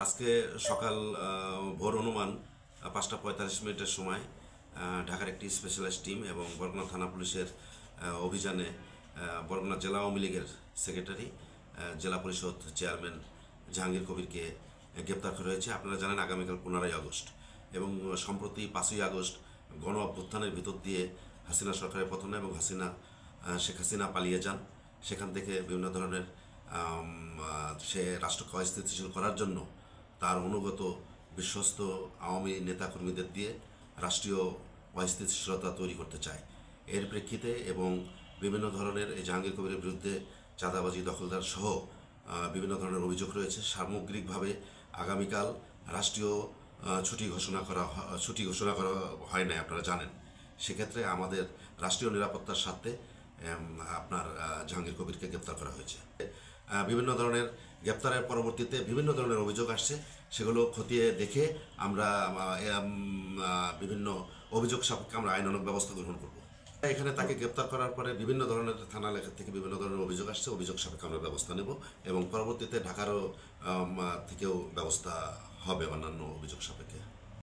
আজকে সকাল ভোর অনুমান 5:45 সময় ঢাকার একটি স্পেশালাইজড টিম এবং বরগুনা থানা পুলিশের অভিযানে বরগুনা জেলা আওয়ামী লীগের সেক্রেটারি জেলা পরিষদ চেয়ারম্যান জাহাঙ্গীর কবিরকে গ্রেপ্তার করা হয়েছে। আপনারা জানেন আগামীকাল 15ই আগস্ট এবং সম্প্রতি 5ই আগস্ট গণ অভ্যুত্থানের ভিতর দিয়ে হাসিনা সরকারের পতন এবং শেখ হাসিনা পালিয়ে যান। সেখান থেকে বিভিন্ন ধরনের সে রাষ্ট্রকে অস্থিতিশীল করার জন্য তার অনুগত বিশ্বস্ত আওয়ামী নেতাকর্মীদের দিয়ে রাষ্ট্রীয় অস্থিতিশীলতা তৈরি করতে চায়। এর প্রেক্ষিতে এবং বিভিন্ন ধরনের এই জাহাঙ্গীর কবিরের বিরুদ্ধে চাঁদাবাজি, দখলদার সহ বিভিন্ন ধরনের অভিযোগ রয়েছে। সামগ্রিকভাবে আগামীকাল রাষ্ট্রীয় ছুটি ঘোষণা করা হয় না, আপনারা জানেন। সেক্ষেত্রে আমাদের রাষ্ট্রীয় নিরাপত্তার স্বার্থে আপনার জাহাঙ্গীর কবিরকে গ্রেপ্তার করা হয়েছে। বিভিন্ন ধরনের গ্রেপ্তারের পরবর্তীতে বিভিন্ন ধরনের অভিযোগ আসছে, সেগুলো খতিয়ে দেখে আমরা বিভিন্ন অভিযোগ সাপেক্ষে আমরা আইনানুগ ব্যবস্থা গ্রহণ করব। এখানে তাকে গ্রেপ্তার করার পরে বিভিন্ন ধরনের থানা লেখা থেকে বিভিন্ন ধরনের অভিযোগ আসছে, অভিযোগ সাপেক্ষে আমরা ব্যবস্থা নেব এবং পরবর্তীতে ঢাকারও থেকেও ব্যবস্থা হবে অন্যান্য অভিযোগ সাপেক্ষে।